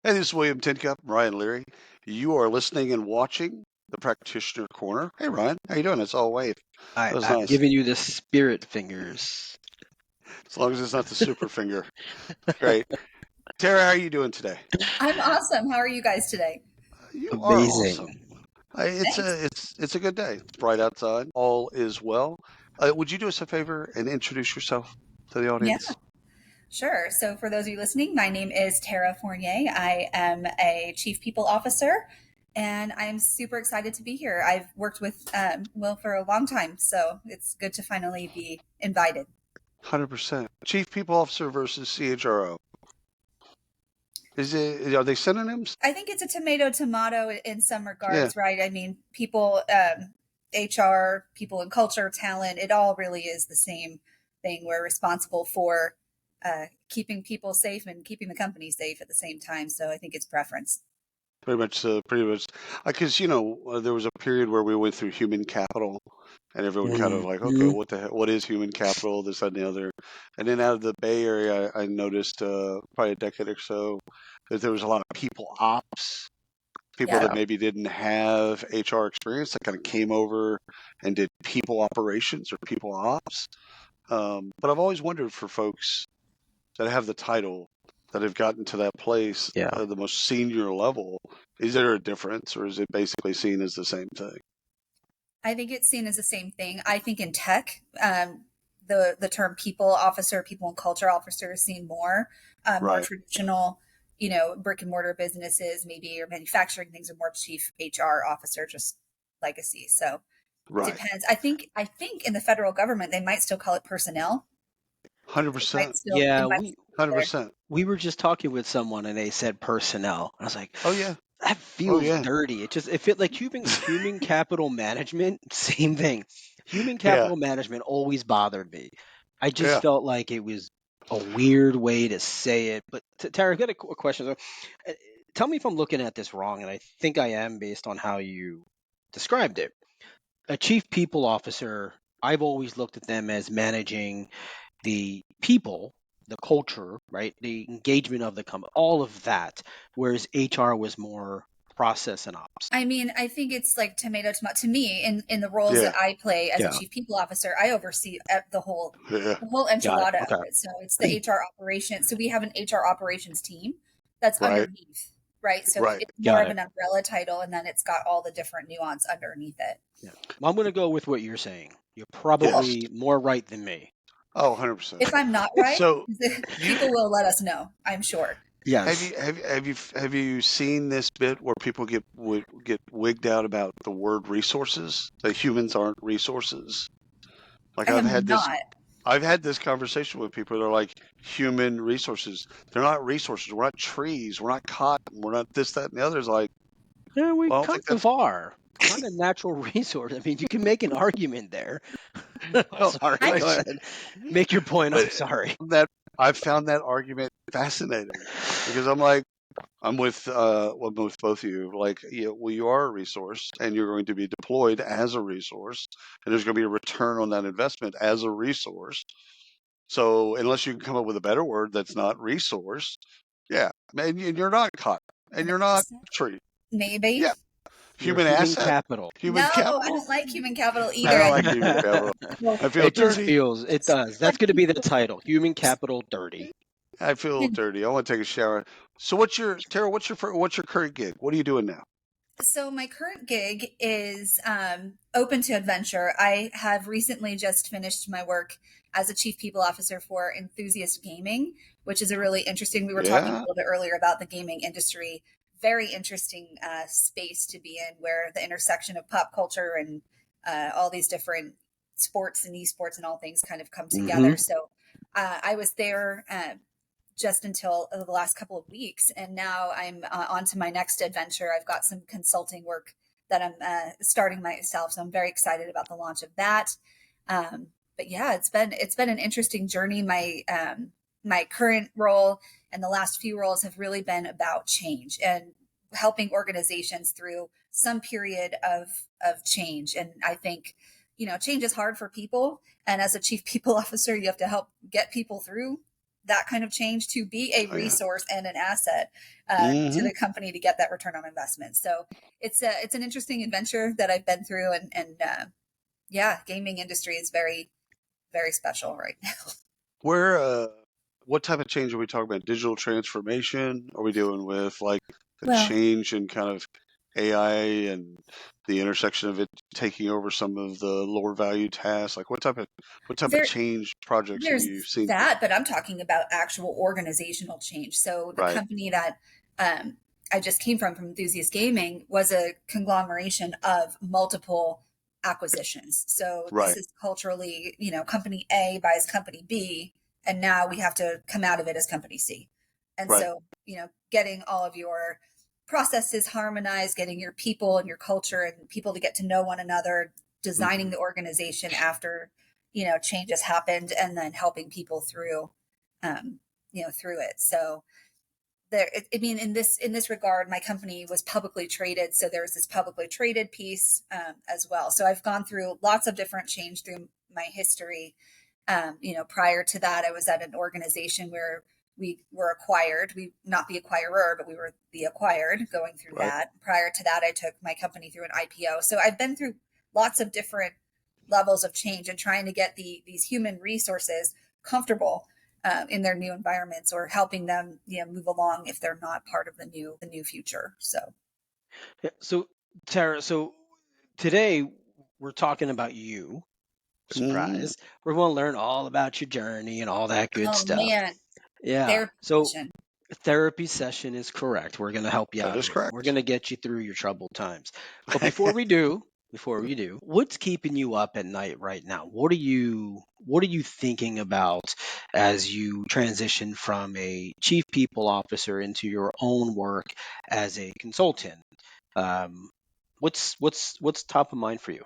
Hey, this is William Tincup, Ryan Leary. You are listening and watching the Practitioner Corner. Hey, Ryan, how you doing? It's all wave. That was I'm nice. giving you the spirit fingers. As long as it's not the super finger. Great. Tara, how are you doing today? I'm awesome. How are you guys today? You are awesome. Amazing. It's Thanks. it's a good day. It's bright outside. All is well. Would you do us a favor and introduce yourself to the Yeah, audience? sure. So, for those of you listening, my name is Tara Fournier. I am a Chief People Officer, and I'm super excited to be here. I've worked with Will for a long time, so it's good to finally be invited. 100%. Chief People Officer versus CHRO. Are they synonyms? I think it's a tomato in some Yeah. regards, right? I mean, people, HR, people in culture, talent, it all really is the same thing. We're responsible for keeping people safe and keeping the company safe at the same time. So I think it's preference. Pretty much, because there was a period where we went through human capital, and everyone kind of like, okay, Mhm. what is human capital? This, that, and the other. And then out of the Bay Area, I noticed probably a decade or so that there was a lot of people ops, people Yeah. that maybe didn't have HR experience that kind of came over and did people operations or people ops. But I've always wondered for folks that have the title that have gotten to that place, Yeah. the most senior level, is there a difference or is it basically seen as the same thing? I think it's seen as the same thing. I think in tech, the term people officer, people and culture officer is seen more Right. traditional, brick and mortar businesses, maybe or manufacturing things are more chief HR officer, just legacy. So it Right. depends. I think in the federal government they might still call it personnel. It might 100%. still it Yeah, might we still be there. 100%. we were just talking with someone and they said personnel. I was like, Oh, yeah. that Oh, feels yeah. dirty. It felt like human capital management, same thing. Human Yeah. capital management always bothered me. I just Yeah. felt like it was a weird way to say it. But Tara, I've got a question. So, uh, tell me if I'm looking at this wrong, and I think I am based on how you described it. A chief people officer, I've always looked at them as managing the people, the culture, right? The engagement of the company, all of that. Whereas HR was more process and ops. I mean, I think it's like tomato. To me, in the roles that Yeah. I play as a Yeah, chief people officer, I oversee the whole Yeah. the whole got it. enchilada of Okay. it. So it's the HR operations. So we have an HR operations team that's Right. underneath, right? So Right. it's more Got of it. an umbrella title, and then it's got all the different nuance underneath it. Yeah. Well, I'm going to go with what you're saying. You're Yes. probably more right than me. Oh, 100%. If I'm not right, So you people will let us know. I'm sure. Yes. have you seen this bit where people get wigged out about the word resources? That humans aren't resources. Like I have not. I've had this conversation with people that are like human resources. They're not resources. We're not trees. We're not cotton. We're not this, that, and the other. It's like, Yeah, we well, I don't kind think of that's are. Not a natural resource. I mean, you can make an argument there. well, Sorry, I go ahead. Make your point. but I'm sorry. that I've found that argument fascinating because I'm like, I'm with both of you. Like, yeah, well, you are a resource, and you're going to be deployed as a resource, and there's going to be a return on that investment as a resource. So, unless you can come up with a better word that's not resource, yeah, and you're not cotton, and an you're not asset, tree. maybe. Yeah, You're human human asset, capital. No, human I capital. don't like human capital I either. don't I like think human capital. well, I feel It just dirty. feels, it does. That's going to be the title. Human capital dirty. I feel dirty. I want to take a shower. So, Tara? What's your current gig? What are you doing now? So my current gig is open to adventure. I have recently just finished my work as a chief people officer for Enthusiast Gaming, which is a really interesting. We were talking a Yeah, little bit earlier about the gaming industry. Very interesting space to be in, where the intersection of pop culture and all these different sports and esports and all things kind of come Hmm. together. So I was there just until the last couple of weeks. And now I'm on to my next adventure. I've got some consulting work that I'm starting myself. So I'm very excited about the launch of that. But yeah, it's been an interesting journey. My current role and the last few roles have really been about change and helping organizations through some period of change. And I think, change is hard for people. And as a chief people officer, you have to help get people through that kind of change to be a Oh, yeah. resource and an asset to the company to get that return on investment. So it's an interesting adventure that I've been through, and yeah, gaming industry is very, very special right now. Where, what type of change are we talking about? Digital transformation? Are we dealing with like a Well, change in kind of AI and the intersection of it taking over some of the lower value tasks? Like what type of there change projects have there's you seen? that, but I'm talking about actual organizational change. So the Right, company that I just came from Enthusiast Gaming, was a conglomeration of multiple acquisitions. So this right, is culturally, company A buys company B, and now we have to come out of it as company C. And right. so, getting all of your processes harmonized, getting your people and your culture and people to get to know one another, designing Hmm. the organization after changes happened, and then helping people through through it. So there, I mean, in this regard, my company was publicly traded, so there's this publicly traded piece as well. So I've gone through lots of different change through my history. Prior to that, I was at an organization where we were acquired. We not the acquirer, but we were the acquired. Going through Right. that. Prior to that, I took my company through an IPO. So I've been through lots of different levels of change and trying to get these human resources comfortable in their new environments, or helping them move along if they're not part of the new future. So Yeah, so Tara, so today we're talking about you. Hmm. Surprise. We're going to learn all about your journey and all that good oh stuff. man, Yeah. therapy So session. therapy session is correct. We're going to help you That out is here. We're going correct. to get you through your troubled times. But before we do, what's keeping you up at night right now? What are you thinking about as you transition from a chief people officer into your own work as a consultant? Um, what's top of mind for you?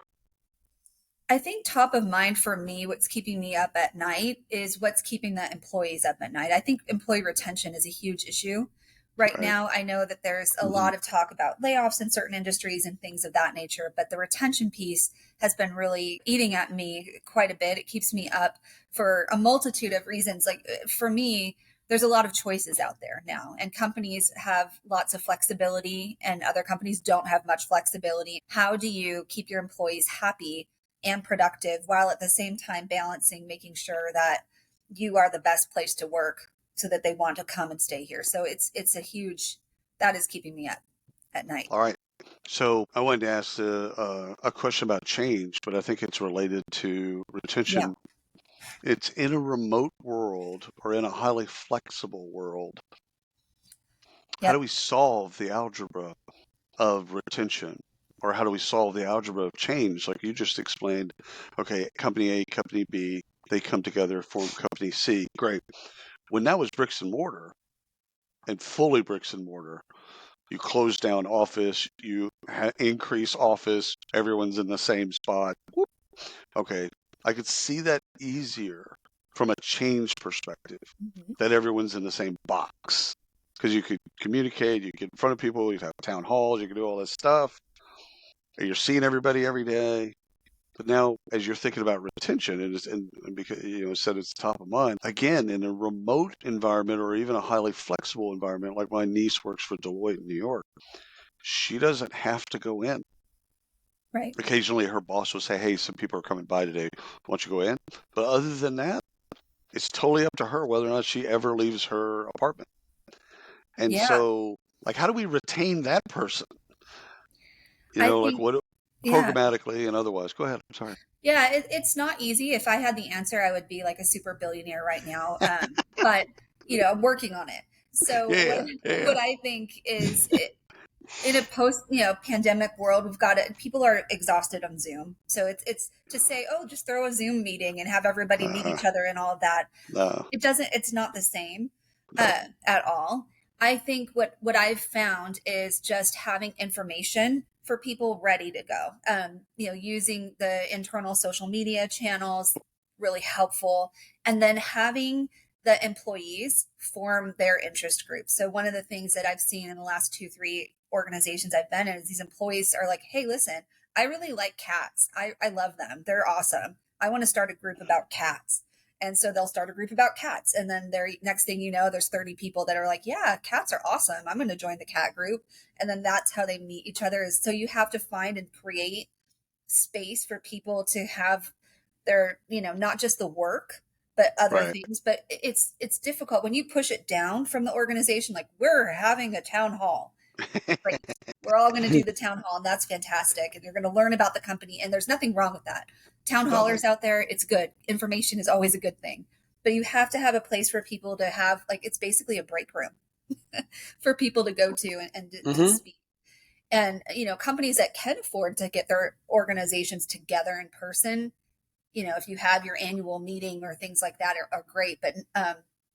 I think top of mind for me, what's keeping me up at night is what's keeping the employees up at night. I think employee retention is a huge issue. Right Right. now, I know that there's a Hmm. lot of talk about layoffs in certain industries and things of that nature, but the retention piece has been really eating at me quite a bit. It keeps me up for a multitude of reasons. Like for me, there's a lot of choices out there now, and companies have lots of flexibility, and other companies don't have much flexibility. How do you keep your employees happy and productive, while at the same time balancing making sure that you are the best place to work so that they want to come and stay here? So it's a huge, that is keeping me up at night. All right. So I wanted to ask a question about change, but I think it's related to Yeah. retention. It's in a remote world or in a highly flexible world. How do Yep. we solve the algebra of retention? Or how do we solve the algebra of change? Like you just explained, okay, company A, company B, they come together, form company C. Great. When that was bricks and mortar and fully bricks and mortar, you close down office, you increase office, everyone's in the same spot. Whoop. Okay, I could see that easier from a change perspective, Mhm. that everyone's in the same box. Because you could communicate, you get in front of people, you have town halls, you can do all this stuff, and you're seeing everybody every day. But now, as you're thinking about retention, and because said it's top of mind, again, in a remote environment or even a highly flexible environment, like my niece works for Deloitte in New York, she doesn't have to go in. Right. Occasionally, her boss will say, "Hey, some people are coming by today. Why don't you go in?" But other than that, it's totally up to her whether or not she ever leaves her apartment. And Yeah. so, like, how do we retain that person? I Like think, what yeah. programmatically and otherwise. Go ahead. I'm sorry. Yeah, it's not easy. If I had the answer, I would be like a super billionaire right now. But I'm working on it. So what Yeah, yeah, what I think is, in a post pandemic world, we've got it. People are exhausted on Zoom, so it's to say, oh, just throw a Zoom meeting and have everybody meet uh, each other and all of that. no, It's not the same no, at all. I think what I've found is just having information for people ready to go. Using the internal social media channels, really helpful, and then having the employees form their interest groups. So one of the things that I've seen in the last 2-3 organizations I've been in is these employees are like, hey, listen, I really like cats. I love them. They're awesome. I want to start a group about cats. And so they'll start a group about cats. And then next thing you know, there's 30 people that are like, yeah, cats are awesome. I'm going to join the cat group. And then that's how they meet each other. So you have to find and create space for people to have their, not just the work, but other Right. things. But it's difficult when you push it down from the organization, like we're having a town hall. Great. We're all going to do the town hall, and that's fantastic. And you're going to learn about the company, and there's nothing wrong with that. Town hallers out there, it's good. Information is always a good thing. But you have to have a place for people to have, like, it's basically a break room for people to go to and to speak. And, companies that can afford to get their organizations together in person, if you have your annual meeting or things like that are great. But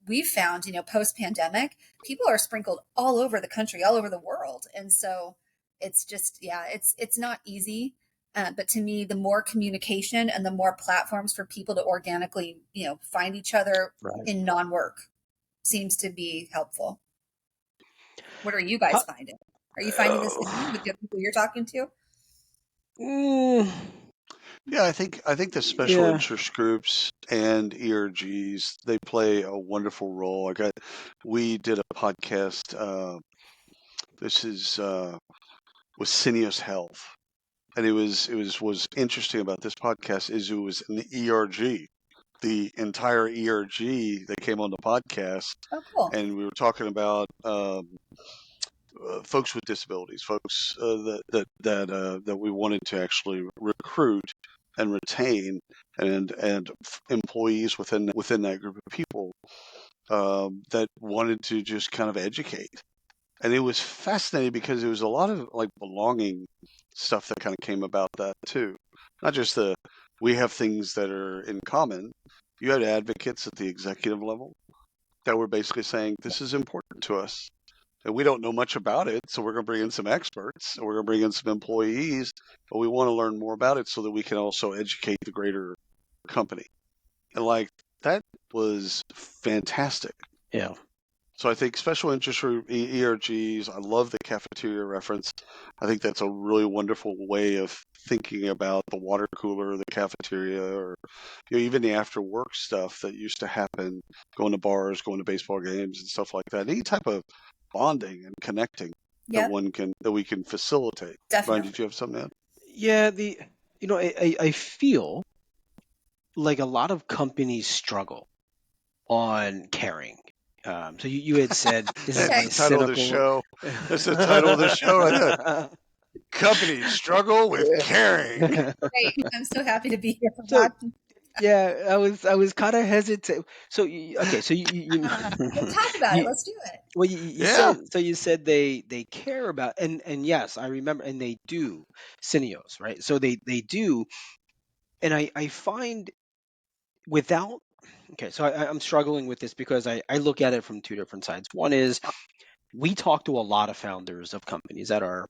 we've found, post pandemic, people are sprinkled all over the country, all over the world. And so it's just, it's not easy. But to me, the more communication and the more platforms for people to organically, find each other in non-work seems to be helpful. What are you guys finding? Are you finding the same with the people you're talking to? Yeah, I think the special interest groups and ERGs, they play a wonderful role. We did a podcast. This is with Syneos Health, and it was interesting about this podcast is it was an ERG, the entire ERG that came on the podcast. Oh, cool. And we were talking about folks with disabilities, folks that we wanted to actually recruit and retain, and employees within that group of people that wanted to just kind of educate. And it was fascinating because there was a lot of like belonging stuff that kind of came about that too. Not just we have things that are in common. You had advocates at the executive level that were basically saying, this is important to us. And we don't know much about it, so we're going to bring in some experts, and we're going to bring in some employees, but we want to learn more about it so that we can also educate the greater company. And like, that was fantastic. Yeah. So I think special interest ERGs, I love the cafeteria reference. I think that's a really wonderful way of thinking about the water cooler, the cafeteria, or even the after work stuff that used to happen, going to bars, going to baseball games and stuff like that. Any type of bonding and connecting that we can facilitate. Definitely. Brian, did you have something to add? Yeah, I feel like a lot of companies struggle on caring. So you had said this is my title of the show. That's the title of the show right there. Companies struggle with caring. Great. I'm so happy to be here. Yeah, I was kind of hesitant. So okay, so you Let's talk about it. Let's do it. Well, you said they care about, and yes, I remember, and they do, Syneos, right? So they do, and I find without, okay, so I'm struggling with this because I look at it from two different sides. One is we talk to a lot of founders of companies that are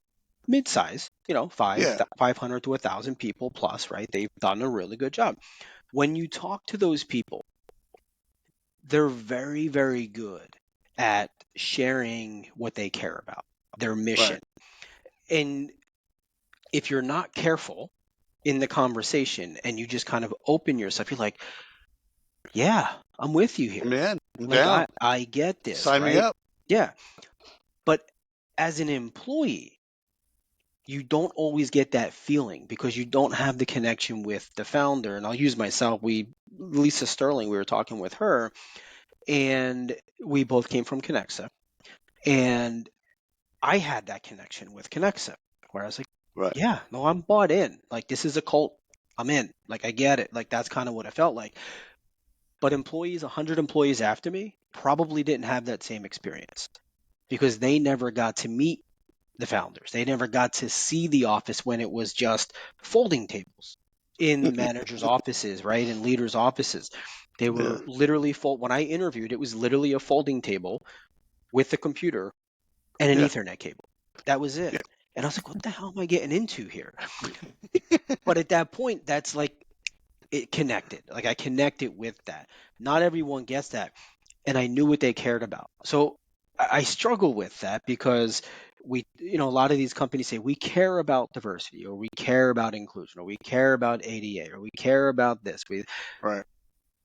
mid-size, 500 to 1,000 people plus, right? They've done a really good job. When you talk to those people, they're very, very good at sharing what they care about, their mission. Right. And if you're not careful in the conversation and you just kind of open yourself, you're like, yeah, I'm with you here. Man, like I get this. Sign me up. Yeah. But as an employee, you don't always get that feeling because you don't have the connection with the founder. And I'll use myself. Lisa Sterling, we were talking with her, and we both came from Connexa. And I had that connection with Connexa where I was like, yeah, no, I'm bought in. Like, this is a cult. I'm in. Like, I get it. Like, that's kind of what it felt like. But 100 employees after me probably didn't have that same experience because they never got to meet the founders. They never got to see the office when it was just folding tables in the managers' offices, right? In leaders' offices. They were literally when I interviewed, it was literally a folding table with a computer and an Ethernet cable. That was it. And I was like, what the hell am I getting into here? But at that point, that's like it connected. Like I connected with that. Not everyone gets that. And I knew what they cared about. So I struggle with that because a lot of these companies say we care about diversity or we care about inclusion or we care about ADA or we care about this. Right.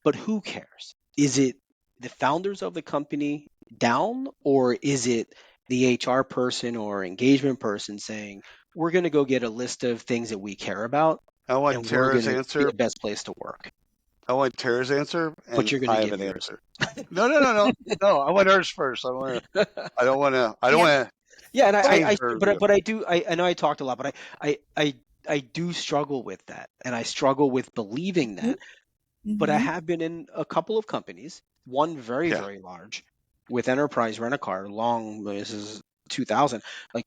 but who cares? Is it the founders of the company down, or is it the HR person or engagement person saying, we're going to go get a list of things that we care about, I want and we're going Tara's to be answer. the best place to work? I want Tara's answer, But and you're going I to have give an yours. answer. No. I want hers first. I don't want to. I don't Yep. want to Yeah, and change her view. but I do. I know I talked a lot, but I do struggle with that, and I struggle with believing that. But I Mhm. have been in a couple of companies, one very, Yeah. very large with enterprise rent-a-car, this is 2000, like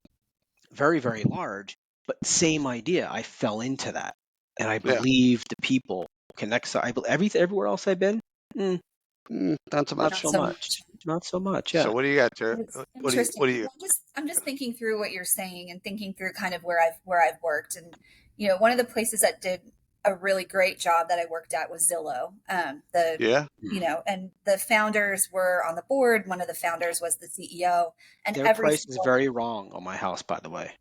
very, very large, but same idea. I fell into that, and I Yeah. believe the people connect. So everywhere else I've been, Not so not much. Not so so much, much. not so much. So Yeah. what do you got, Tara? It's What do you? interesting. What do you? Well, I'm just thinking through what you're saying and thinking through kind of where I've worked. And one of the places that did a really great job that I worked at was Zillow. Yeah. And the founders were on the board. One of the founders was the CEO, and Their every price is single very wrong on my house, by the way.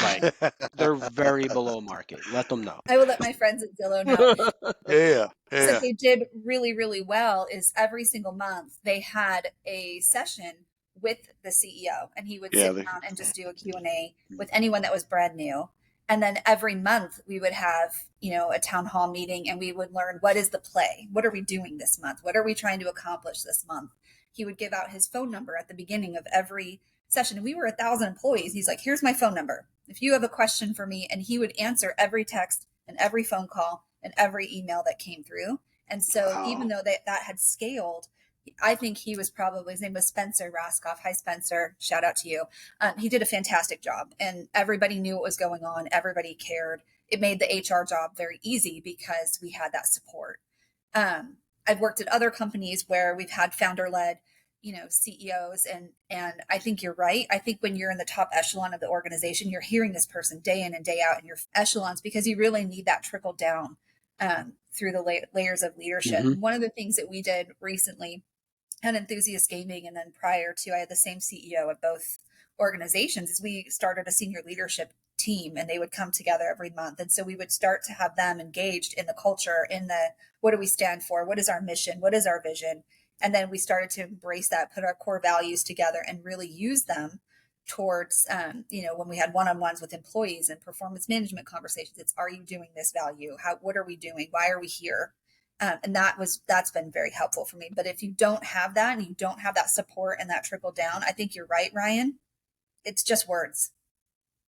Like they're very below market. Let them know. I will let my friends at Zillow know. Yeah. That Yeah. they did really, really well is every single month they had a session with the CEO, and he would Yeah. sit down and just do a Q&A with anyone that was brand new. And then every month we would have, a town hall meeting, and we would learn, what is the play? What are we doing this month? What are we trying to accomplish this month? He would give out his phone number at the beginning of every session. And we were 1,000 employees. He's like, here's my phone number. If you have a question for me, and he would answer every text and every phone call and every email that came through. And so even Wow. though that had scaled, I think he was probably, his name was Spencer Raskoff. Hi, Spencer. Shout out to you. He did a fantastic job, and everybody knew what was going on. Everybody cared. It made the HR job very easy because we had that support. I've worked at other companies where we've had founder led, CEOs, and I think you're right. I think when you're in the top echelon of the organization, you're hearing this person day in and day out in your echelons, because you really need that trickle down through the layers of leadership. Mhm. One of the things that we did recently at Enthusiast Gaming, and then prior to, I had the same CEO at both organizations, is we started a senior leadership team, and they would come together every month. And so we would start to have them engaged in the culture, in the, what do we stand for? What is our mission? What is our vision? And then we started to embrace that, put our core values together, and really use them towards, when we had one-on-ones with employees and performance management conversations. It's, are you doing this value? What are we doing? Why are we here? And that's been very helpful for me. But if you don't have that, and you don't have that support and that trickle down, I think you're right, Ryan. It's just words.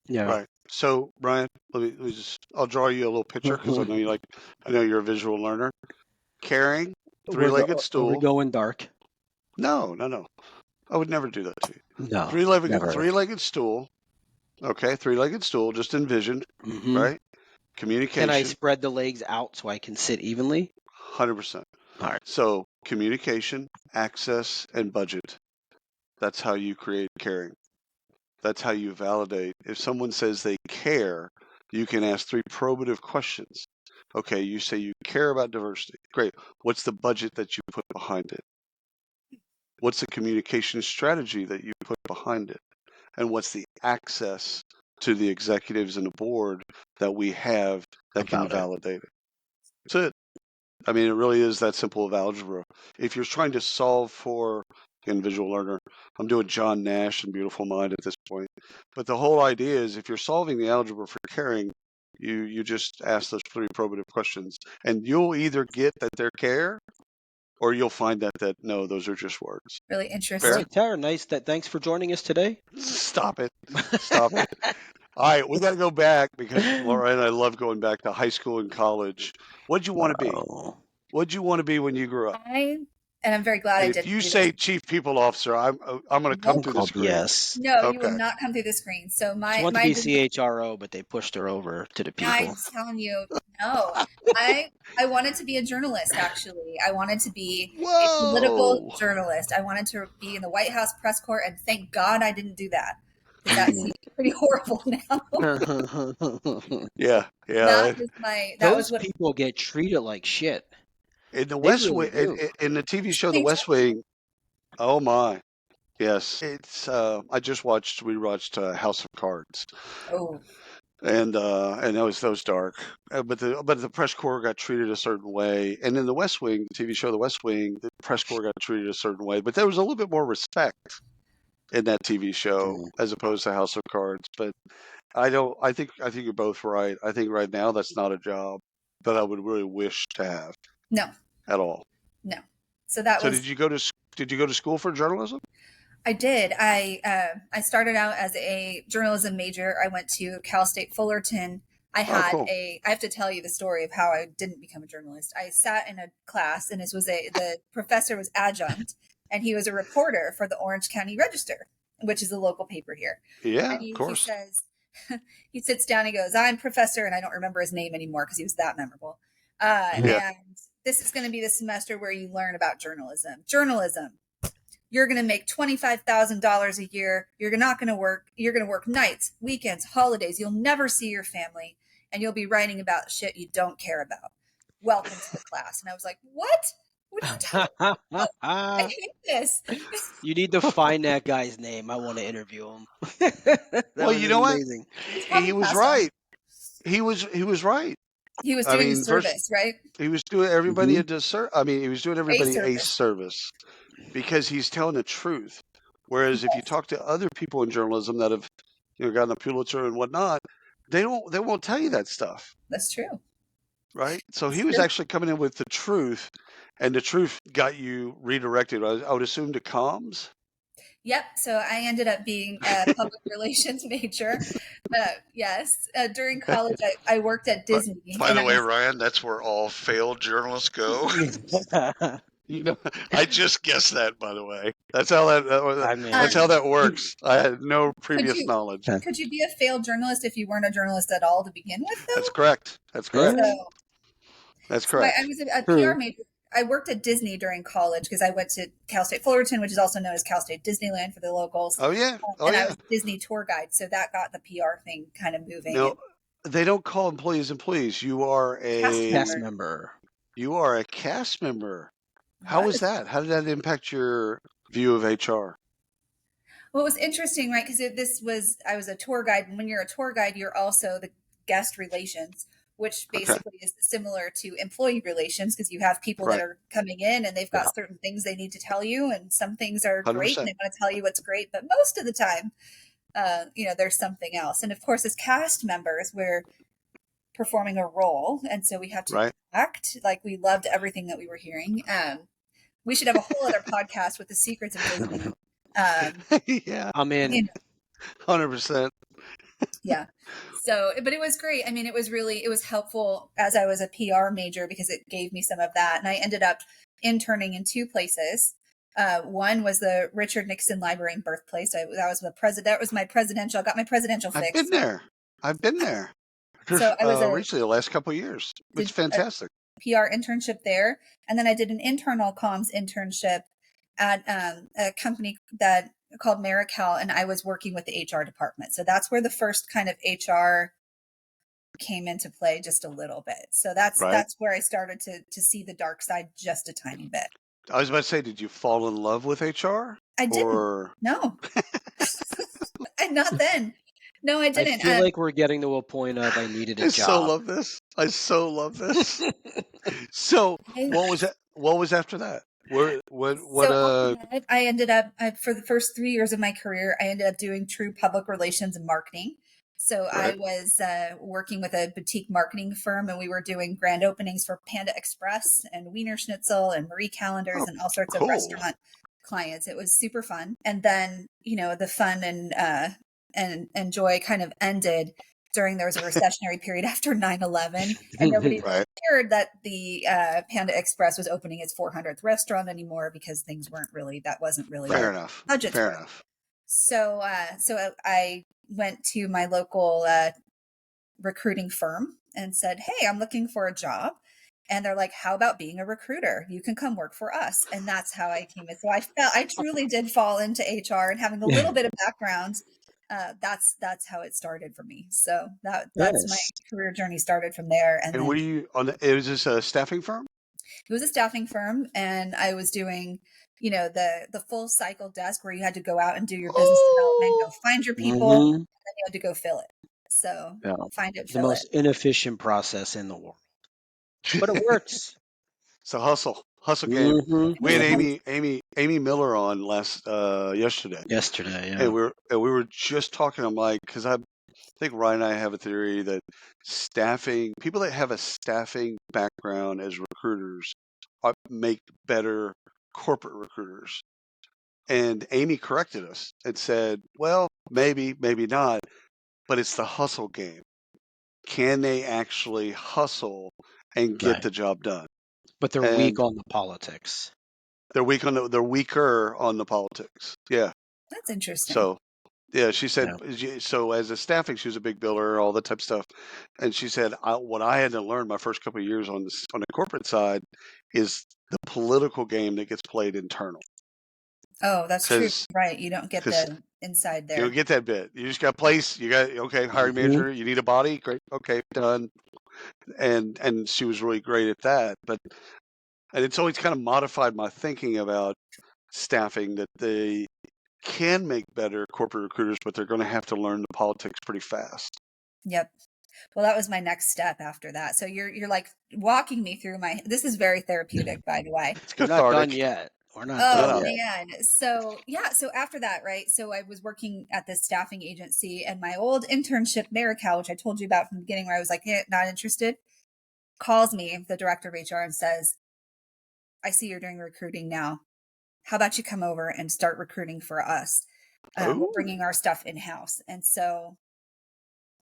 Yeah. Right. So, Brian, let me I'll draw you a little picture, because I know you're a visual learner. Carrying three-legged Are we stool. going dark? No. I would never do that to you. No. Never. Three-legged stool. Okay, three-legged stool. Just envision, Mhm. right? Can I Communication, spread the legs out so I can sit evenly? 100%. All right. So, communication, access, and budget. That's how you create caring. That's how you validate. If someone says they care, you can ask 3 probative questions. Okay, you say you care about diversity. Great. What's the budget that you put behind it? What's the communication strategy that you put behind it? And what's the access to the executives and the board that we have that can About it. validate it? That's it. I mean, it really is that simple of algebra. If you're trying to solve for, again, visual learner, I'm doing John Nash and Beautiful Mind at this point. But the whole idea is, if you're solving the algebra for caring, you just ask those 3 probative questions, and you'll either get that they're care, or you'll find that no, those are just words. Really All interesting. right, Tara, nice. Thanks for joining us today. Stop it. Stop it. All right, we got to go back, because Laura and I love going back to high school and college. What'd you want to be? Oh. What'd you want to be when you grew up? And I'm very glad I And did. if you say chief people officer, I'm going to come Nope. through the Called screen. BS. No, you will Okay. not come through the screen. So She my wanted to be my CHRO, but they pushed her over to the people. I'm telling you, no. I wanted to be a journalist. Actually, I wanted to be a political Whoa. journalist. I wanted to be in the White House press corps, and thank God I didn't do that, because that seems pretty horrible now. Yeah. That was that Those was what people get treated like shit. In the They West really Wing, do. in the TV show The they West Wing, oh my. Yes. It's I just rewatched House of Cards. oh and that was dark. But the press corps got treated a certain way, and in the West Wing, the TV show The West Wing, the press corps got treated a certain way. But there was a little bit more respect in that TV show Mm. as opposed to House of Cards. But I don't. I think you're both right. I think right now that's not a job that I would really wish to have No, at all. no. So that So was did you go to school for journalism? I did. I started out as a journalism major. I went to Cal State Fullerton. Oh, cool. I have to tell you the story of how I didn't become a journalist. I sat in a class, and the professor was adjunct, and he was a reporter for the Orange County Register, which is a local paper here. Yeah, And of he course. says, he sits down, he goes, "I'm professor," and I don't remember his name anymore because he was that memorable. Yeah. And this is going to be the semester where you learn about journalism. Journalism. You're going to make $25,000 a year. You're not going to work. You're going to work nights, weekends, holidays. You'll never see your family, and you'll be writing about shit you don't care about. Welcome to the class. And I was like, what? What are you talking about? I hate this. You need to find that guy's name. I want to interview him. That Well, was you know what? amazing. He's He probably was passed on. right. He was right. He was I doing a mean, first service, right? he was doing everybody Mhm. a disservice. I mean, he was doing A everybody a service. service because he's telling the truth. Whereas if you Yes, talk to other people in journalism that have gotten a Pulitzer and whatnot, they won't tell you that stuff, that's true. right? So he It's was true. actually coming in with the truth, and the truth got you redirected. I would assume to comms. Yep. So I ended up being a public relations major. Yes. During college, I worked at But Disney, by and the I way, was. Ryan, that's where all failed journalists go. You know, I just guessed that. By the way, that's how I that's how mean, that works. I had no Could previous you knowledge. could you be a failed journalist if you weren't a journalist at all to begin with, That's though? correct. That's yeah, correct. So, That's I correct. was a PR true. major. I worked at Disney during college because I went to Cal State Fullerton, which is also known as Cal State Disneyland for the locals, Oh yeah. Oh and I yeah. was a Disney tour guide. So that got the PR thing kind of moving. No, And they don't call employees employees. cast Cast member member. You are a cast member. How was was. that? How did that impact your view of HR? Well, it was interesting, right? Because I was a tour guide, and when you're a tour guide, you're also the guest relations, which Okay. basically is similar to employee relations because you have people that Right. are coming in and they've Yeah. got certain things they need to tell you, and some things are great and 100%. they want to tell you what's great, but most of the time, there's something else. And of course, as cast members, we're performing a role, and so we have to Right. act like we loved everything that we were hearing. We should have a whole other podcast with the secrets of Disney. Yeah. I'm You in. know, 100%. yeah. So, but it was great. I mean, it was helpful as I was a PR major because it gave me some of that. And I ended up interning in two places. One was the Richard Nixon Library and Birthplace. That was my presidential, I got my presidential I've been fix. there. I've been there. So I was Recently, the last couple of years. It's did fantastic. a PR internship there. And then I did an internal comms internship at a company that called Marical, and I was working with the HR department. So that's where the first kind of HR came into play just a little bit. So Right. that's where I started to see the dark side just a tiny bit. I was about to say, did you fall in love with HR? I didn't. Or No. Not then. No, I I didn't. feel like we're getting to a point of I needed a I so job. love this. I so love this. So what was after that? What So after that, I ended up for the first 3 years of my career, I ended up doing true public relations and marketing. So I right? was working with a boutique marketing firm, and we were doing grand openings for Panda Express and Wiener Schnitzel and Marie Callender's Oh, and all sorts of cool. restaurant clients. It was super fun. And then, the fun and joy kind of ended there was a recessionary period after 9/11, and nobody really Right. cared that the Panda Express was opening its 400th restaurant anymore because that wasn't really Fair where enough. budgets Fair were. enough. So I went to my local recruiting firm and said, "Hey, I'm looking for a job." And they're like, "How about being a recruiter? You can come work for us." And that's how I came in. So I truly did fall into HR, and having a little bit of background. That's how it started for me. So that's my Nice. career journey started from there. And And were then you on it was this a staffing firm? it was a staffing firm, and I was doing, the full cycle desk where you had to go out and do your business development, go Oh, find your people, and Hmm. then you had to go fill it. So Yeah. find it, The fill it. most inefficient process in the world, but it works. It's a hustle game. We had Mm-hmm. Amy Miller on yesterday, Yesterday, and yeah. we were just talking. I'm like, because I think Ryan and I have a theory that people that have a staffing background as recruiters make better corporate recruiters. And Amy corrected us and said, well, maybe, maybe not, but it's the hustle game. Can they actually hustle and get Right. the job done? But they're weak And on the politics. they're weaker on the politics. Yeah. That's interesting. So yeah, she said, Yeah. so as a staffing, she was a big biller, all that type of stuff. And she said, what I had to learn my first couple of years on the corporate side is the political game that gets played internal. Oh, that's true. Because Right. You don't get the inside you there. don't get that bit. You just got place. You got, okay, hiring manager. You need a body. Great. Okay, done. And she was really great at that. And it's always kind of modified my thinking about staffing, that they can make better corporate recruiters, but they're going to have to learn the politics pretty fast. Yep. Well, that was my next step after that. So you're like walking me through this is very therapeutic, by the way. It's We're not done cathartic. yet. We're not Oh done yet. man. So yeah, so after that, right? So I was working at this staffing agency, and my old internship, Marical, which I told you about from the beginning, where I was like, not interested, calls me, the director of HR, and says, I see you're doing recruiting now. How about you come over and start recruiting for us? We're bringing our stuff in-house. And so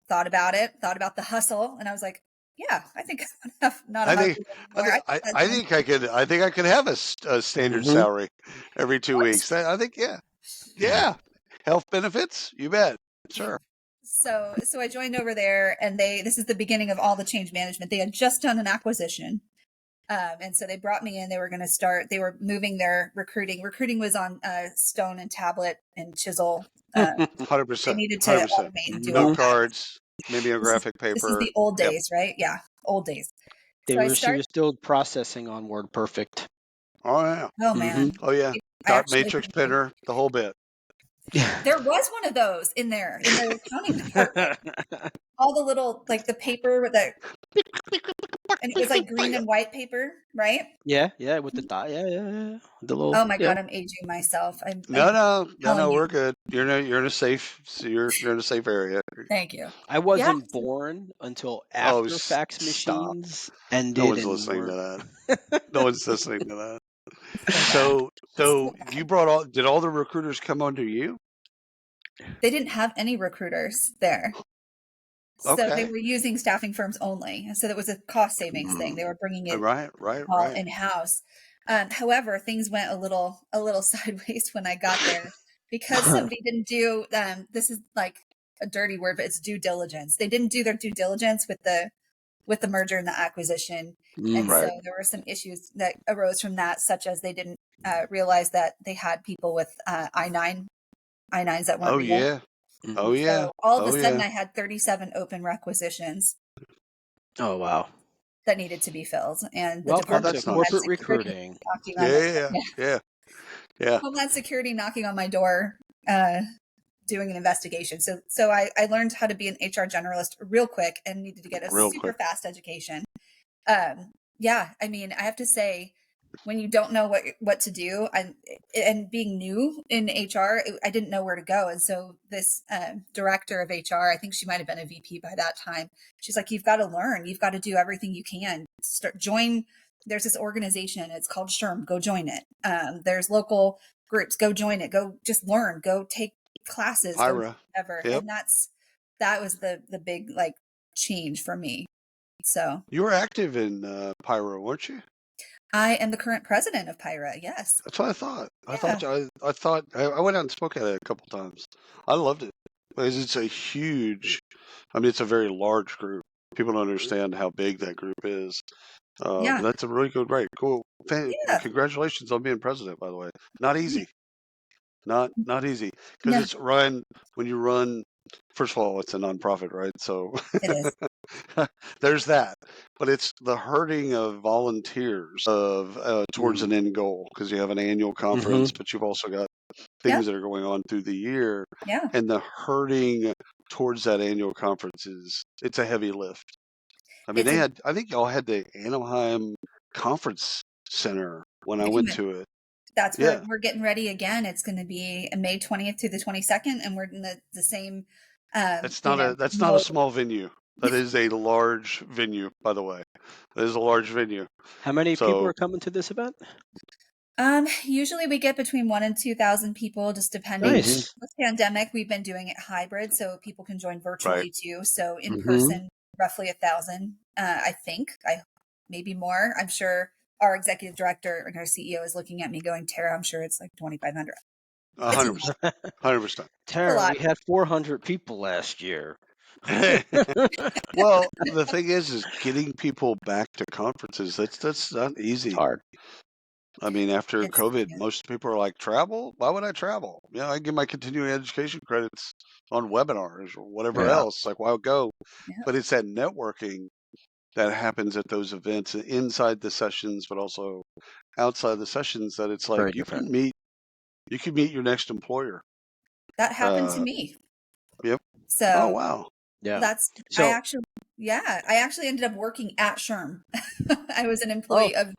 thought about the hustle, and I was like, yeah, I think I'm not a hustler anymore. I think I could have a standard salary every 2 weeks. I think, yeah, health benefits, you bet, sure. So I joined over there, and this is the beginning of all the change management. They had just done an acquisition. And so they brought me in. They were moving their recruiting. Recruiting was on stone and tablet and chisel. 100%. They needed to 100%. automate and do all Note that. cards, mimeographic paper. This is the old days, right? Yeah, old days. She was still processing on WordPerfect. Oh yeah. Oh man. Oh yeah. Dot matrix printer, the whole bit. There was one of those in their accounting department. All the little, like, the paper with and it was like green and white paper, right? Yeah, with the dot. Yeah. The little. Oh my God, I'm aging myself. No, we're good. You're in a safe area. Thank you. I wasn't born until after fax machines ended. No one's listening to that. No one's listening to that. So you did all the recruiters come under you? They didn't have any recruiters there. So Okay. they were using staffing firms only. So that was a cost savings thing. They were bringing it all in-house. However, things went a little sideways when I got there, because somebody didn't do, this is like a dirty word, but it's due diligence. They didn't do their due diligence with the merger and the acquisition. And so there were some issues that arose from that, such as they didn't realize that they had people with I-9s that weren't real. Yeah. Oh yeah. So all of a sudden I had 37 open requisitions. Oh wow. That needed to be filled. And the Welcome Department to corporate recruiting. Yeah. Homeland Security knocking on my door, doing an investigation. So I learned how to be an HR generalist real quick and needed to get a super fast education. Yeah, I mean, I have to say, when you don't know what to do, and being new in HR, I didn't know where to go. And so this director of HR, I think she might have been a VP by that time, she's like, you've got to learn. You've got to do everything you can. Join. There's this organization. It's called SHRM. Go join it. There's local groups. Go join it. Go just learn. Go take classes. Pyra. Whatever. Yep. And that was the big, like, change for me. So you were active in Pyra, weren't you? I am the current president of Pyra. Yes. That's what I thought. Yeah. I thought I went out and spoke at it a couple times. I loved it because it's a huge. I mean, it's a very large group. People don't understand how big that group is. Yeah. But that's a really good, right? Cool. Yeah. Congratulations on being president, by the way. Not easy. Not easy, because it's when you run. First of all, it's a nonprofit, right? So It is. there's that, but it's the herding of volunteers towards an end goal, because you have an annual conference, but you've also got things that are going on through the year, Yeah. and the herding towards that annual conference it's a heavy lift. I mean, It's a I think y'all had the Anaheim Conference Center when I the went commit. to it. That's where Yeah, we're getting ready again. It's going to be May 20th through the 22nd, and we're in the same, that's not a mode. small venue. That is a large venue, by the way. That is a large venue. How many people So, are coming to this event? Usually we get between 1 and 2,000 people, just depending. Nice. mhm, With pandemic, we've been doing it hybrid, so people can join right. virtually too. So in Mm-hmm. person, roughly 1,000. I think, maybe more. I'm sure our executive director and our CEO is looking at me going, Tara, I'm sure it's like 2,500. It's a 100%. 100%. Tara, lot. we had 400 people last year. Well, the thing is getting people back to conferences. That's not It's easy. hard. I mean, after It's COVID, yeah. most people are like, travel? Why would I travel? I get my continuing education credits on webinars or whatever Yeah. else. Like, why would go? Yeah. But it's that networking that happens at those events inside the sessions, but also outside the sessions that it's like Very different. you can meet your next employer. That happened to Uh, me. yep. Oh, So wow. Yeah. that's So, I actually ended up working at SHRM. I was an oh, employee of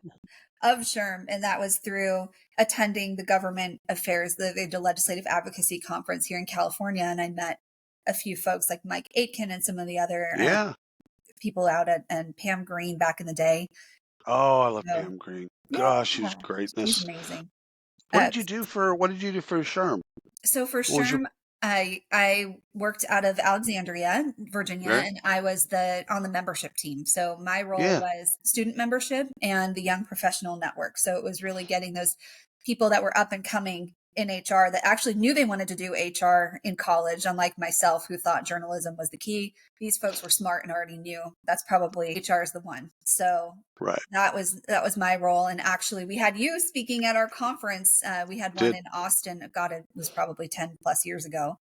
SHRM, and that was through attending the government affairs, the legislative advocacy conference here in California, and I met a few folks like Mike Aitken and some of the other Yeah. people out at and Pam Green back in the day. Oh, I love So Pam Green. yeah, Gosh, she's she's greatness. amazing. Uh, What did you do for Sherm? so for What was your SHRM, I worked out of Alexandria, Virginia, right? and I was on the membership team. So my role Yeah. was student membership and the Young Professional Network. So it was really getting those people that were up and coming in HR that actually knew they wanted to do HR in college, unlike myself, who thought journalism was the key. These folks were smart and already knew that's probably HR is the one. So Right. that was my role. And actually, we had you speaking at our conference. We had one Did. in Austin. God, it was probably 10 plus years ago.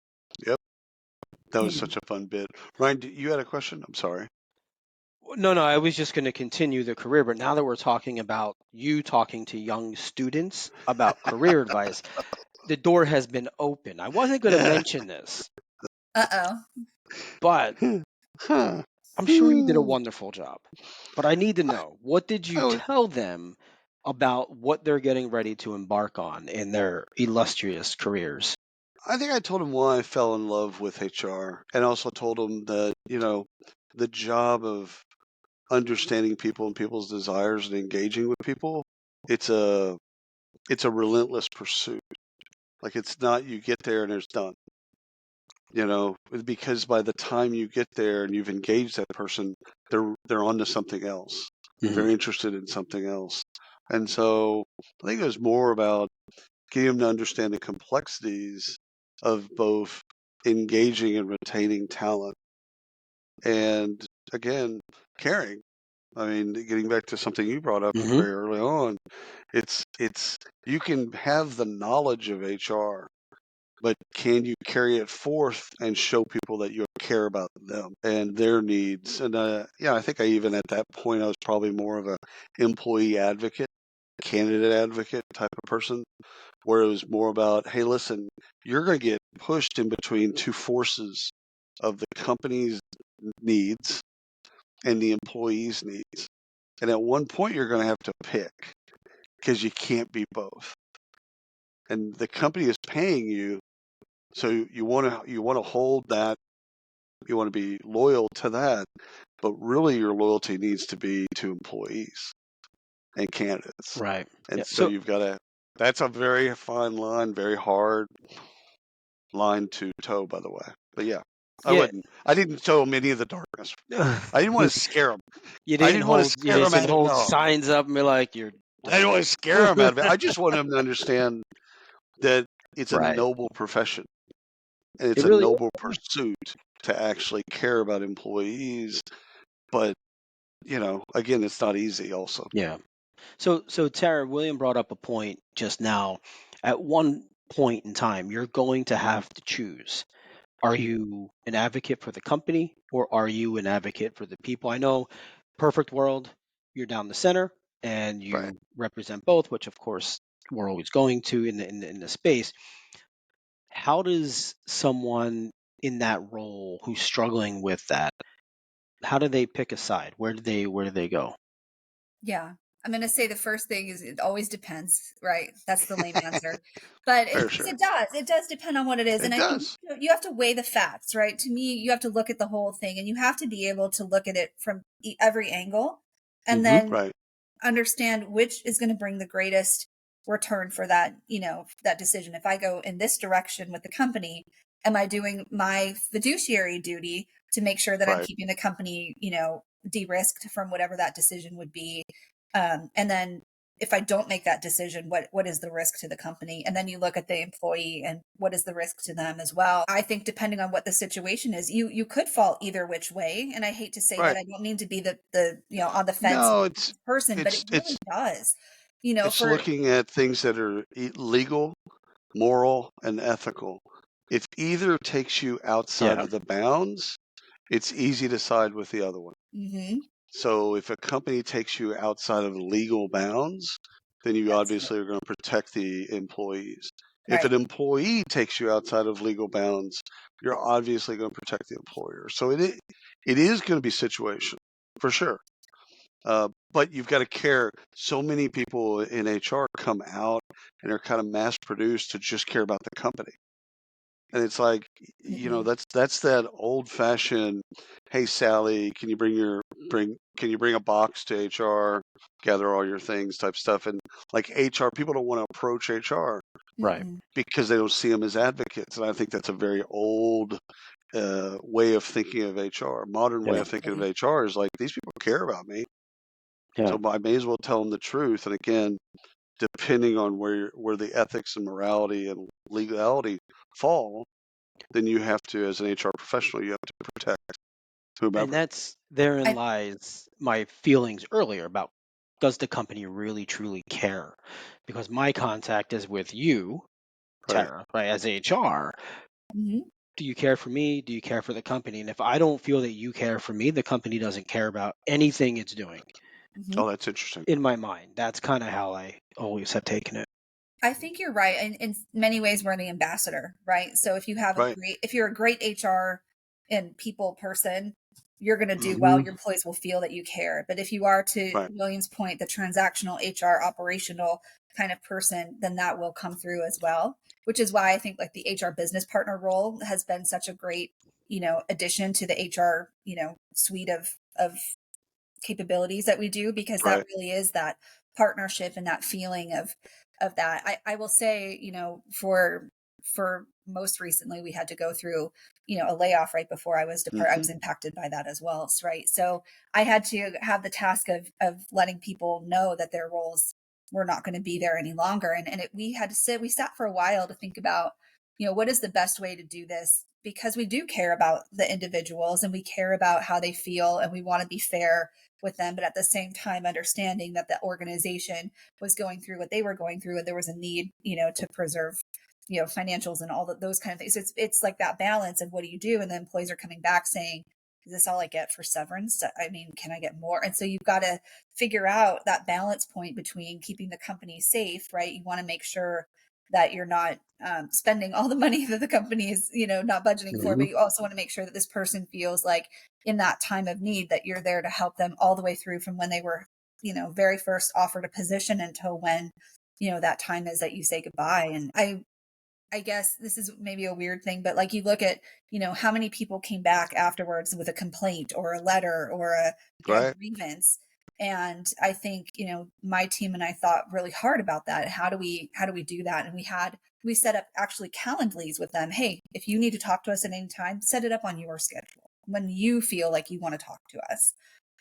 Yep. That was Yeah. such a fun bit. Ryan, you had a question? I'm sorry. no, I was just going to continue the career, but now that we're talking about you talking to young students about career advice, the door has been open. I wasn't going to mention this, Uh-oh. but Huh. I'm sure you did a wonderful job. But I need to know, what did you I was- tell them about what they're getting ready to embark on in their illustrious careers? I think I told him why I fell in love with HR, and also told him that the job of understanding people and people's desires and engaging with people, it's a relentless pursuit. Like, it's not you get there and it's done. Because by the time you get there and you've engaged that person, they're on to something else. Mhm. They're interested in something else. And so I think it was more about getting them to understand the complexities of both engaging and retaining talent, and again, caring. I mean, getting back to something you brought up Mhm. very early on, it's you can have the knowledge of HR, but can you carry it forth and show people that you care about them and their needs? And I think I even at that point I was probably more of a employee advocate, candidate advocate type of person, where it was more about, hey, listen, you're going to get pushed in between two forces of the company's needs and the employee's needs. And at one point, you're going to have to pick because you can't be both. And the company is paying you, so you want to hold that. You want to be loyal to that, but really your loyalty needs to be to employees and candidates. Right. And Yeah. so So you've got to. That's a very fine line, very hard line to toe, by the way. But yeah, yeah. I didn't show them any of the darkness. I didn't want to scare them. I didn't want to You scare them didn't out of it. hold No, signs up and be like, you're I didn't done. want to scare them out of it. I just wanted them to understand that it's a Right. noble profession and it's It a really noble pursuit to actually care about employees. But, again, it's not easy also. Yeah. So Tara, William brought up a point just now. At one point in time, you're going to have to choose. Are you an advocate for the company or are you an advocate for the people? I know, perfect world, you're down the center and Right. you represent both, which of course we're always going to in the space. How does someone in that role who's struggling with that, how do they pick a side? Where do they go? Yeah. I'm going to say the first thing is it always depends, right? That's the lame answer. But Fair because share. it does depend on what it is. It And I think does. you have to weigh the facts, right? To me, you have to look at the whole thing and you have to be able to look at it from every angle and Mm-hmm. then Right. understand which is going to bring the greatest return for that, that decision. If I go in this direction with the company, am I doing my fiduciary duty to make sure that I'm Right. keeping the company, de-risked from whatever that decision would be? And then if I don't make that decision, what is the risk to the company? And then you look at the employee and what is the risk to them as well. I think depending on what the situation is, you could fall either which way. And I hate to say that, Right. I don't mean to be the on the fence No, it's person, but it it's really it's does. it's For looking at things that are legal, moral, and ethical. If either takes you outside Yeah. of the bounds, it's easy to side with the other one. hmm So if a company takes you outside of legal bounds, then you that's it. obviously are going to protect the employees. If Right. an employee takes you outside of legal bounds, you're obviously going to protect the employer. So it is going to be situational for sure. But you've got to care. So many people in HR come out and are kind of mass produced to just care about the company. And it's like, hmm that's that old fashioned, hey Sally, can you bring a box to HR, gather all your things type stuff. And like HR, people don't want to approach HR Right. because they don't see them as advocates. And I think that's a very old way of thinking of HR. Modern way Yeah. of thinking of HR is like, these people care about me. Yeah. So I may as well tell them the truth. And again, depending on where the ethics and morality and legality fall, then you have to, as an HR professional, you have to protect And whomever. therein I lies my feelings earlier about, does the company really truly care? Because my contact is with you, Right. Tara, right, as HR. hmm Do you care for me? Do you care for the company? And if I don't feel that you care for me, the company doesn't care about anything it's doing. hmm Oh, that's interesting. In my mind, that's kind of how I always have taken it. I think you're right. And in many ways, we're the ambassador, right? So Right. if you're a great HR and people person, you're going to do well. Hmm. Your employees will feel that you care. But if you are, to Right. William's point, the transactional HR operational kind of person, then that will come through as well, which is why I think like the HR business partner role has been such a great, addition to the HR, suite of capabilities that we do, because that Right. really is that partnership and that feeling of that. I will say, for most recently we had to go through, a layoff right before I was departed. I Hmm. was impacted by that as well, right? So I had to have the task of letting people know that their roles were not going to be there any longer. And we sat for a while to think about, what is the best way to do this, because we do care about the individuals and we care about how they feel and we want to be fair with them, but at the same time understanding that the organization was going through what they were going through and there was a need, to preserve, financials and those kind of things. So it's like that balance of what do you do, and the employees are coming back saying, is this all I get for severance? I mean, can I get more? And so you've got to figure out that balance point between keeping the company safe, right? You want to make sure that you're not spending all the money that the company is, not budgeting for, Hmm. but you also want to make sure that this person feels like in that time of need that you're there to help them all the way through from when they were, very first offered a position until when, that time is that you say goodbye. And I guess this is maybe a weird thing, but like you look at, how many people came back afterwards with a complaint or a letter or a, Right. grievance. And I think, my team and I thought really hard about that. How do we do that? And we set up actually Calendlies with them. Hey, if you need to talk to us at any time, set it up on your schedule when you feel like you want to talk to us.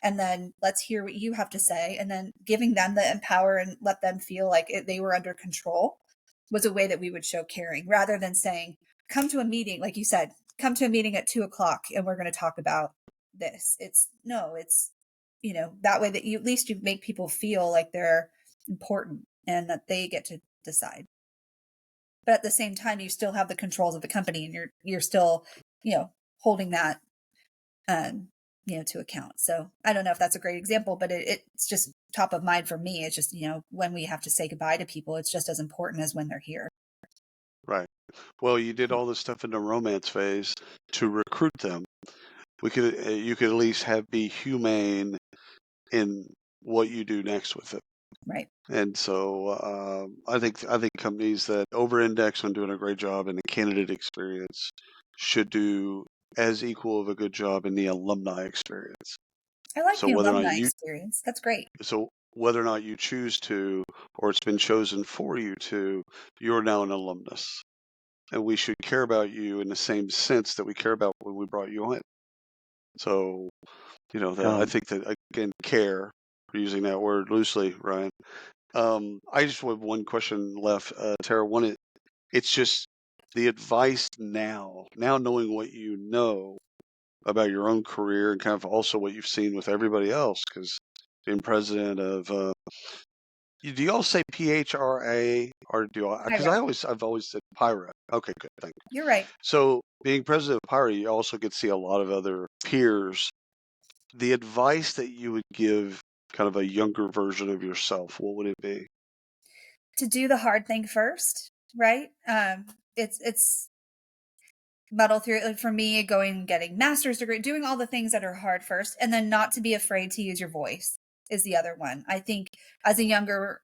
And then let's hear what you have to say. And then giving them the empower and let them feel like they were under control was a way that we would show caring, rather than saying, come to a meeting, like you said, come to a meeting at 2:00 and we're going to talk about this. It's no, it's, that way that you, at least you make people feel like they're important and that they get to decide. But at the same time, you still have the controls of the company and you're still, holding that, um, to account. So I don't know if that's a great example, but it's just top of mind for me. It's just, when we have to say goodbye to people, it's just as important as when they're here. Right. Well, you did all this stuff in the romance phase to recruit them. You could at least be humane in what you do next with it. Right. And so I think companies that over-index on doing a great job in the candidate experience should do as equal of a good job in the alumni experience. I like So the whether or not alumni you experience. That's great. so whether or not you choose to, or it's been chosen for you to, you're now an alumnus, and we should care about you in the same sense that we care about when we brought you in. So I think that, again, care, we're using that word loosely, Ryan. I just have one question left, Tara. It's just the advice now knowing what you know about your own career and kind of also what you've seen with everybody else, because being president of, do y'all say PHRA or do y'all? Because Pyra. I've always said PIRA. Okay, good, thank you. You're right. So being president of PIRA, you also get to see a lot of other peers. The advice that you would give kind of a younger version of yourself, what would it be? To do the hard thing first, right? It's muddle through it. Like for me, going and getting master's degree, doing all the things that are hard first, and then not to be afraid to use your voice is the other one. I think as a younger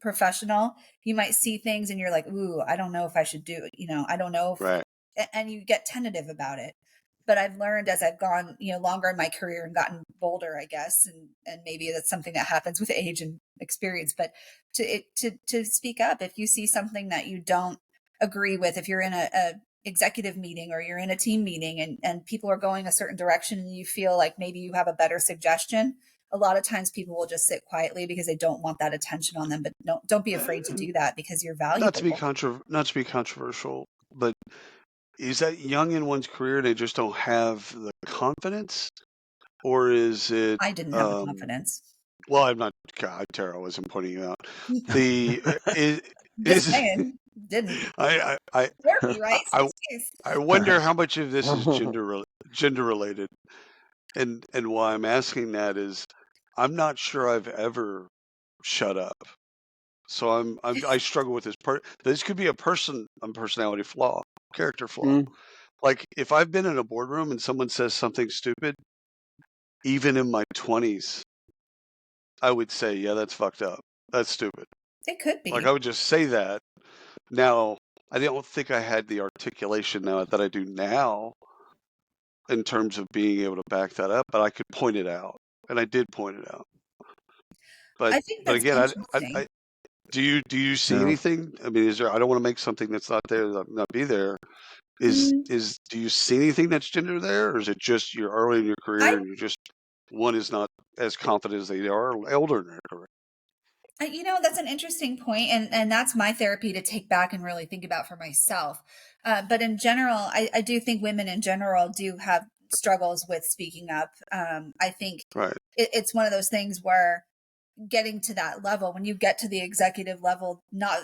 professional, you might see things and you're like, ooh, I don't know if I should do it. I don't know if, Right. and you get tentative about it. But I've learned as I've gone, longer in my career and gotten bolder, I guess, and maybe that's something that happens with age and experience. But to speak up if you see something that you don't agree with, if you're in a executive meeting or you're in a team meeting and people are going a certain direction and you feel like maybe you have a better suggestion, a lot of times people will just sit quietly because they don't want that attention on them. But don't be afraid to do that because you're Not to be valuable. not to be controversial, but is that young in one's career they just don't have the confidence, or is it? I didn't have the confidence. Well, I'm not. God, Tara, I wasn't pointing you out. The Just is saying, didn't I hurt me, right? I 6 days. I wonder how much of this is gender related, and why I'm asking that is I'm not sure I've ever shut up. So I struggle with this part. This could be a personality flaw, character flaw. Mm. Like if I've been in a boardroom and someone says something stupid, even in my 20s, I would say, yeah, that's fucked up. That's stupid. It could Like be. I would just say that. Now, I don't think I had the articulation now that I do now in terms of being able to back that up, but I could point it out, and I did point it out. I think But that's again, interesting. do you see Yeah. anything? I mean, is there? I don't want to make something that's not there not be there. Mm, Do you see anything that's gender there, or is it just you're early in your I career and you're just one is not as confident as they are elder in their career? That's an interesting point, and that's my therapy to take back and really think about for myself. But in general, I do think women in general do have struggles with speaking up. I think Right, it's one of those things where getting to that level, when you get to the executive level,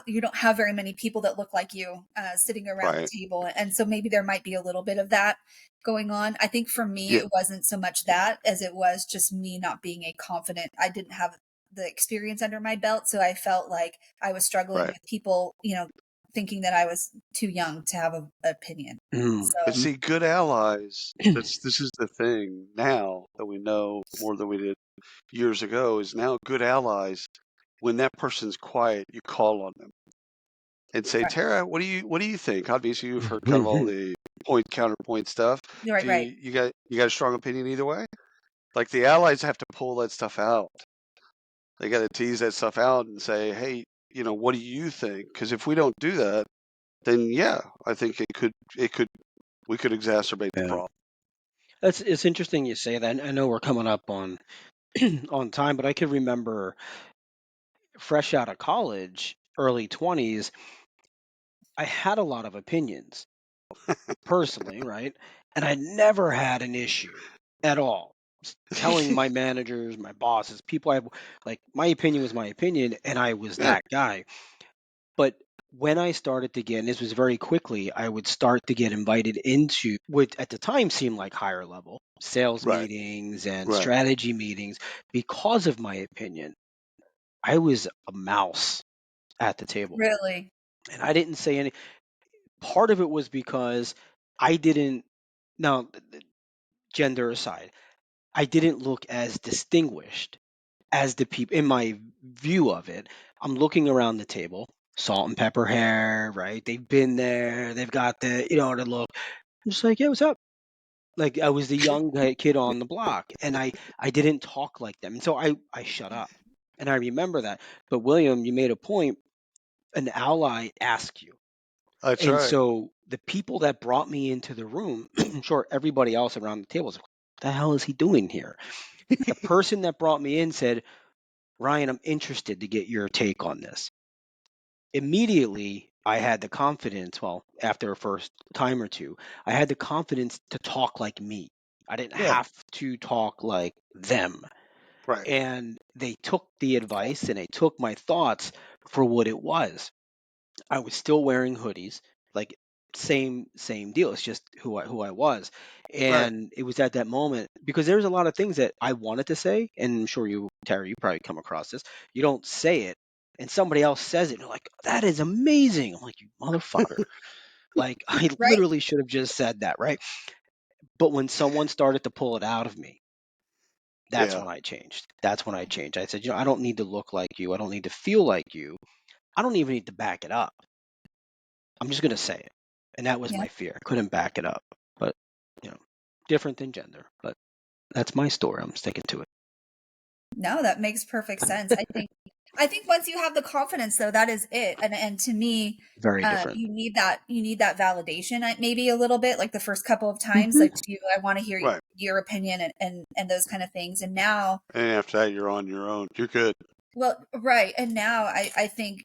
you don't have very many people that look like you sitting around right, the table, and so maybe there might be a little bit of that going on. I think for me yeah, it wasn't so much that as it was just me not being a confident. I didn't have the experience under my belt, so I felt like I was struggling right. with people thinking that I was too young to have an opinion. Mm. But So see, good allies. This is the thing now that we know more than we did years ago. Is now good allies. When that person's quiet, you call on them and say, right, Tara, what do you think? Obviously, you've heard kind of all the counterpoint stuff. right, Do right. you got a strong opinion either way? Like the allies have to pull that stuff out. They got to tease that stuff out and say, hey, what do you think? Because if we don't do that, then yeah, I think we could exacerbate the Yeah. problem. It's interesting you say that. I know we're coming up on on time, but I could remember fresh out of college, early 20s, I had a lot of opinions personally, right? And I never had an issue at all telling my managers, my bosses, people like my opinion was my opinion and I was Yeah, that guy. But when I started to get, and this was very quickly, I would start to get invited into what at the time seemed like higher level sales right, meetings and right. strategy meetings because of my opinion. I was a mouse at the table. Really? And I didn't say any. Part of it was because I didn't. Now, gender aside, I didn't look as distinguished as the people in my view of it. I'm looking around the table, salt and pepper hair, right? They've been there. They've got the look. I'm just like, yeah, what's up? Like I was the young kid on the block, and I didn't talk like them, and so I shut up, and I remember that. But William, you made a point. An ally asks you, That's and right. so the people that brought me into the room, I'm sure everybody else around the table was like, what the hell is he doing here? The person that brought me in said, Ryan, I'm interested to get your take on this. Immediately, I had the confidence, well, after a first time or two, I had the confidence to talk like me. I didn't Yeah. have to talk like them. Right. And they took the advice and they took my thoughts for what it was. I was still wearing hoodies, like same deal. It's just who I was, Right. and it was at that moment because there's a lot of things that I wanted to say, and I'm sure you, Terry, you probably come across this. You don't say it, and somebody else says it, and you're like, "That is amazing!" I'm like, "You motherfucker!" Like I Right. literally should have just said that, right? But when someone started to pull it out of me, that's Yeah. when I changed. That's when I changed. I said, I don't need to look like you. I don't need to feel like you. I don't even need to back it up. I'm just gonna say it. And that was Yeah. my fear. I couldn't back it up. But you know, different than gender. But that's my story. I'm sticking to it. No, that makes perfect sense. I think once you have the confidence though, that is it. And to me, Very different. you need that validation maybe a little bit like the first couple of times Hmm. like I want to hear Right. your opinion and those kind of things. And now, And after that, you're on your own. You're good. well, right. And now I think,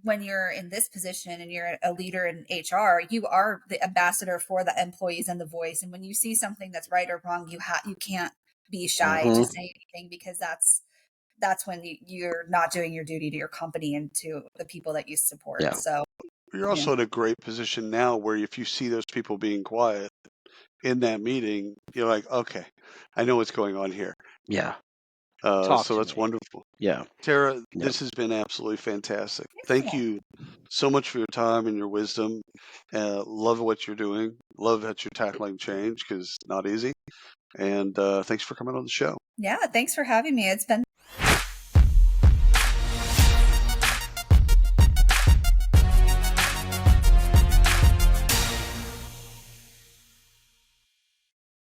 when you're in this position and you're a leader in HR, you are the ambassador for the employees and the voice. And when you see something that's right or wrong, you can't be shy to Hmm. say anything because that's when you're not doing your duty to your company and to the people that you support. Yeah. So, You're yeah, also in a great position now where if you see those people being quiet in that meeting, you're like, okay, I know what's going on here. Yeah. Talk So to that's me. wonderful. Yeah. Tara, Yeah. this has been absolutely fantastic. Thank yeah, you so much for your time and your wisdom. Love what you're doing. Love that you're tackling change because it's not easy. And thanks for coming on the show. yeah. Thanks for having me. It's been